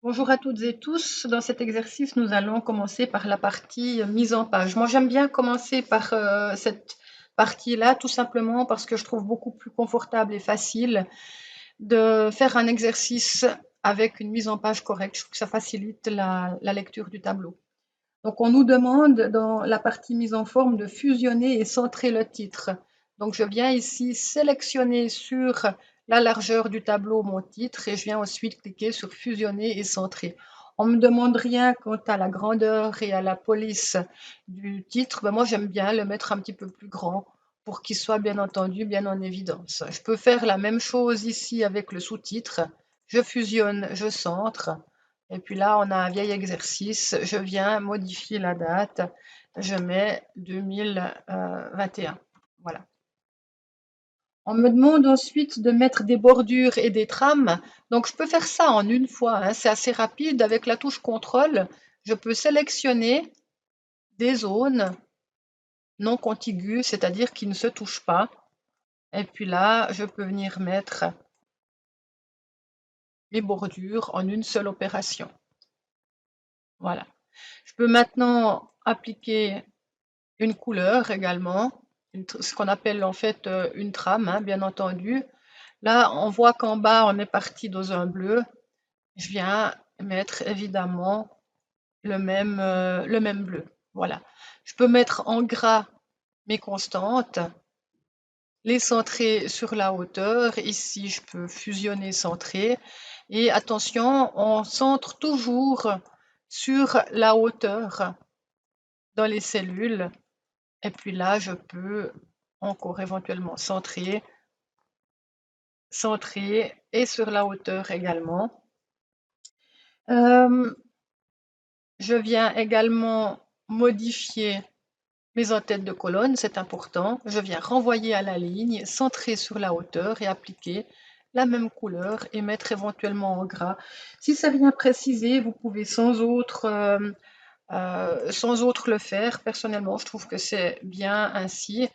Bonjour à toutes et tous. Dans cet exercice, nous allons commencer par la partie mise en page. Moi, j'aime bien commencer par cette partie-là, tout simplement parce que je trouve beaucoup plus confortable et facile de faire un exercice avec une mise en page correcte. Je trouve que ça facilite la lecture du tableau. Donc, on nous demande dans la partie mise en forme de fusionner et centrer le titre. Donc, je viens ici sélectionner sur la largeur du tableau mon titre et je viens ensuite cliquer sur fusionner et centrer. On ne me demande rien quant à la grandeur et à la police du titre. Ben moi, j'aime bien le mettre un petit peu plus grand pour qu'il soit bien entendu bien en évidence. Je peux faire la même chose ici avec le sous-titre. Je fusionne, je centre. Et puis là, on a un vieil exercice. Je viens modifier la date. Je mets 2021. Voilà. On me demande ensuite de mettre des bordures et des trames. Donc, je peux faire ça en une fois, hein. C'est assez rapide. Avec la touche contrôle, je peux sélectionner des zones non contiguës, c'est-à-dire qui ne se touchent pas. Et puis là, je peux venir mettre mes bordures en une seule opération. Voilà. Je peux maintenant appliquer une couleur également, ce qu'on appelle en fait une trame, hein, bien entendu. Là, on voit qu'en bas, on est parti dans un bleu. Je viens mettre évidemment le même bleu. Voilà. Je peux mettre en gras mes constantes, les centrer sur la hauteur. Ici, je peux fusionner, centrer. Et attention, on centre toujours sur la hauteur dans les cellules. Et puis là, je peux encore éventuellement centrer, centrer et sur la hauteur également. Je viens également modifier mes en-têtes de colonne, c'est important. Je viens renvoyer à la ligne, centrer sur la hauteur et appliquer la même couleur et mettre éventuellement en gras. Si c'est rien précisé, vous pouvez sans autre le faire. Personnellement, je trouve que c'est bien ainsi.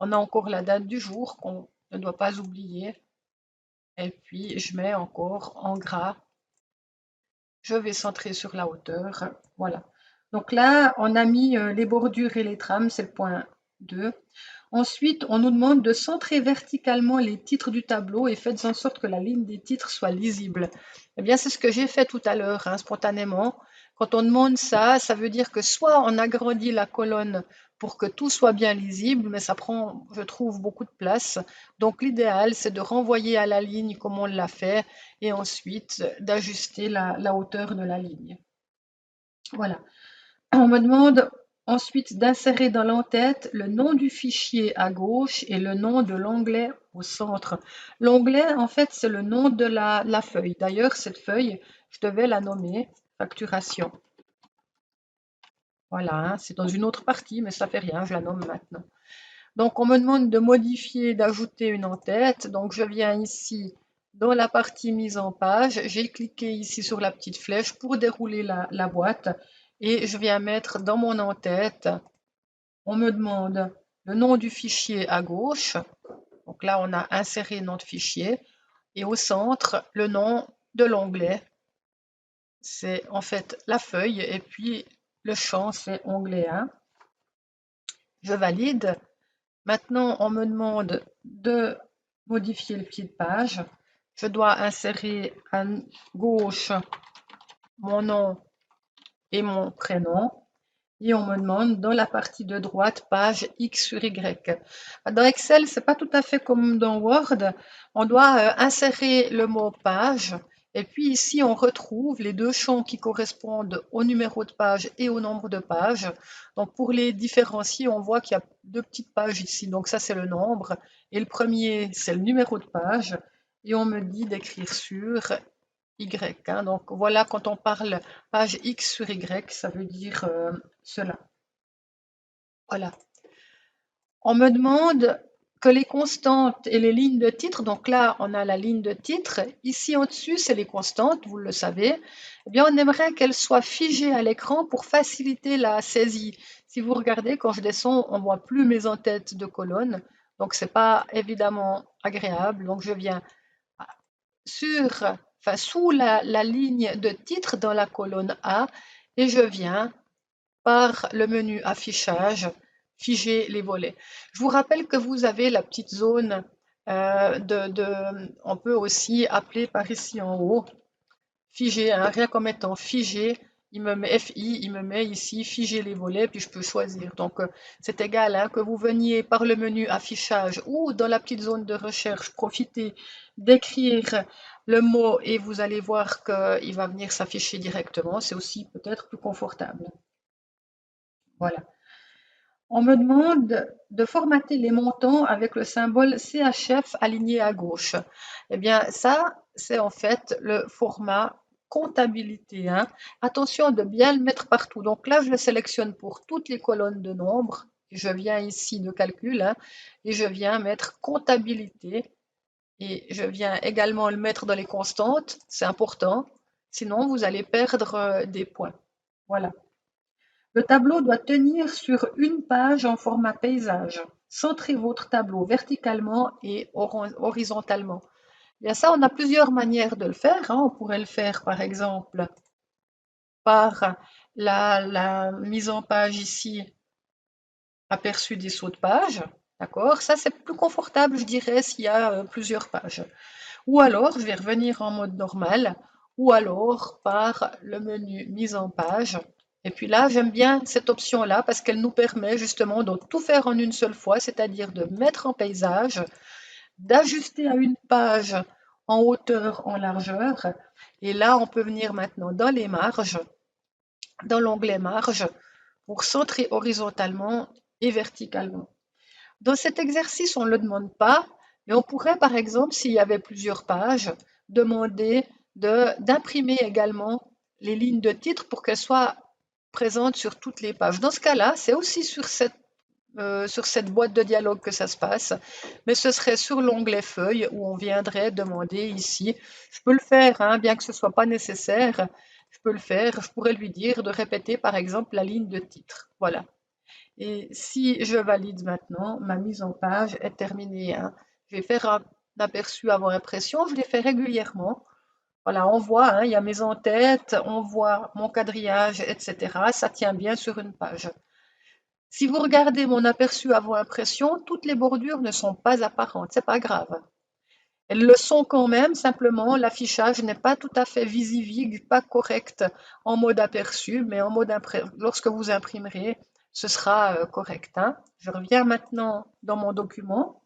On a encore la date du jour qu'on ne doit pas oublier. Et puis, je mets encore en gras. Je vais centrer sur la hauteur. Voilà. Donc là, on a mis les bordures et les trames, c'est le point 2. Ensuite, on nous demande de centrer verticalement les titres du tableau et faites en sorte que la ligne des titres soit lisible. Eh bien, c'est ce que j'ai fait tout à l'heure, hein, spontanément. Quand on demande ça, ça veut dire que soit on agrandit la colonne pour que tout soit bien lisible, mais ça prend, je trouve, beaucoup de place. Donc, l'idéal, c'est de renvoyer à la ligne comme on l'a fait et ensuite d'ajuster la hauteur de la ligne. Voilà. On me demande ensuite d'insérer dans l'entête le nom du fichier à gauche et le nom de l'onglet au centre. L'onglet, en fait, c'est le nom de la feuille. D'ailleurs, cette feuille, je devais la nommer facturation. Voilà, hein, c'est dans une autre partie, mais ça fait rien, je la nomme maintenant. Donc, on me demande de modifier, d'ajouter une en-tête. Donc, je viens ici dans la partie mise en page. J'ai cliqué ici sur la petite flèche pour dérouler la boîte et je viens mettre dans mon en-tête. On me demande le nom du fichier à gauche. Donc là, on a inséré nom de fichier. Et au centre, le nom de l'onglet. C'est en fait la feuille et puis le champ, c'est onglet 1. Je valide. Maintenant, on me demande de modifier le pied de page. Je dois insérer à gauche mon nom et mon prénom. Et on me demande dans la partie de droite, page X sur Y. Dans Excel, c'est pas tout à fait comme dans Word. On doit insérer le mot page. Et puis ici, on retrouve les deux champs qui correspondent au numéro de page et au nombre de pages. Donc pour les différencier, on voit qu'il y a deux petites pages ici. Donc ça, c'est le nombre. Et le premier, c'est le numéro de page. Et on me dit d'écrire sur Y, hein. Donc voilà, quand on parle page X sur Y, ça veut dire cela. Voilà. On me demande que les constantes et les lignes de titre, donc là on a la ligne de titre, ici au-dessus c'est les constantes, vous le savez, eh bien on aimerait qu'elles soient figées à l'écran pour faciliter la saisie. Si vous regardez, quand je descends, on ne voit plus mes en-têtes de colonne, donc c'est pas évidemment agréable. Donc je viens sur enfin sous la ligne de titre dans la colonne A, et je viens par le menu affichage, figer les volets. Je vous rappelle que vous avez la petite zone on peut aussi appeler par ici en haut, figer, hein, rien qu'en mettant figer, il me met FI, il me met ici figer les volets, puis je peux choisir. Donc c'est égal, hein, que vous veniez par le menu affichage ou dans la petite zone de recherche, profitez d'écrire le mot et vous allez voir qu'il va venir s'afficher directement. C'est aussi peut-être plus confortable. Voilà. On me demande de formater les montants avec le symbole CHF aligné à gauche. Eh bien, ça, c'est en fait le format comptabilité, hein. Attention de bien le mettre partout. Donc là, je le sélectionne pour toutes les colonnes de nombres. Je viens ici de calcul, hein, et je viens mettre comptabilité. Et je viens également le mettre dans les constantes. C'est important. Sinon, vous allez perdre des points. Voilà. Le tableau doit tenir sur une page en format paysage. Centrez votre tableau verticalement et horizontalement. Bien ça, on a plusieurs manières de le faire, hein. On pourrait le faire par exemple par la mise en page ici, aperçu des sauts de page. D'accord? Ça, c'est plus confortable, je dirais, s'il y a plusieurs pages. Ou alors, je vais revenir en mode normal, ou alors par le menu mise en page. Et puis là, j'aime bien cette option-là parce qu'elle nous permet justement de tout faire en une seule fois, c'est-à-dire de mettre en paysage, d'ajuster à une page en hauteur, en largeur. Et là, on peut venir maintenant dans les marges, dans l'onglet marge, pour centrer horizontalement et verticalement. Dans cet exercice, on ne le demande pas, mais on pourrait, par exemple, s'il y avait plusieurs pages, demander d'imprimer également les lignes de titre pour qu'elles soient présentes sur toutes les pages. Dans ce cas-là, c'est aussi sur cette boîte de dialogue que ça se passe, mais ce serait sur l'onglet feuille où on viendrait demander ici. Je peux le faire, hein, bien que ce ne soit pas nécessaire, je peux le faire. Je pourrais lui dire de répéter, par exemple, la ligne de titre. Voilà. Et si je valide maintenant, ma mise en page est terminée, hein. Je vais faire un aperçu avant impression, je les fais régulièrement. Voilà, on voit, hein, il y a mes en-têtes, on voit mon quadrillage, etc. Ça tient bien sur une page. Si vous regardez mon aperçu avant impression, toutes les bordures ne sont pas apparentes, c'est pas grave. Elles le sont quand même, simplement l'affichage n'est pas tout à fait visible, pas correct en mode aperçu, mais en mode lorsque vous imprimerez, ce sera correct, hein. Je reviens maintenant dans mon document.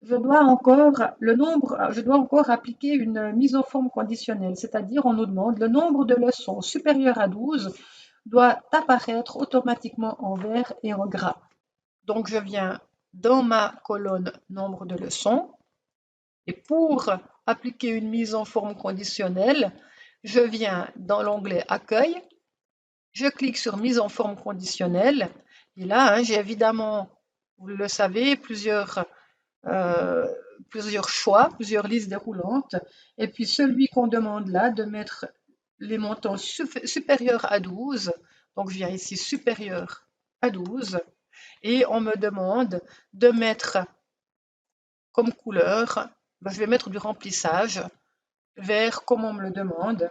Je dois encore appliquer une mise en forme conditionnelle, c'est-à-dire on nous demande le nombre de leçons supérieur à 12 doit apparaître automatiquement en vert et en gras. Donc je viens dans ma colonne nombre de leçons. Et pour appliquer une mise en forme conditionnelle, je viens dans l'onglet Accueil, je clique sur Mise en forme conditionnelle, et là, hein, j'ai évidemment, vous le savez, plusieurs choix, plusieurs listes déroulantes, et puis celui qu'on demande là, de mettre les montants supérieurs à 12, donc je viens ici supérieur à 12, et on me demande de mettre comme couleur, je vais mettre du remplissage, vert comme on me le demande,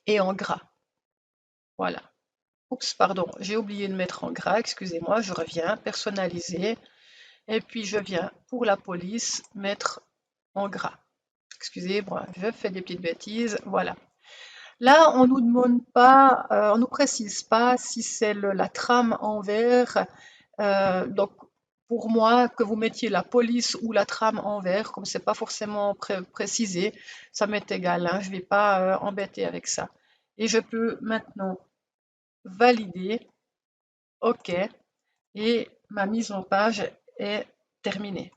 et en gras. Voilà. Oups, pardon, j'ai oublié de mettre en gras, excusez-moi, je reviens, personnaliser, et puis je viens pour la police mettre en gras. Excusez-moi, je fais des petites bêtises, voilà. Là, on nous demande pas, on nous précise pas si c'est la trame en vert, donc pour moi, que vous mettiez la police ou la trame en vert, comme c'est pas forcément précisé, ça m'est égal, hein, je vais pas embêter avec ça. Et je peux maintenant valider, OK, et ma mise en page est terminée.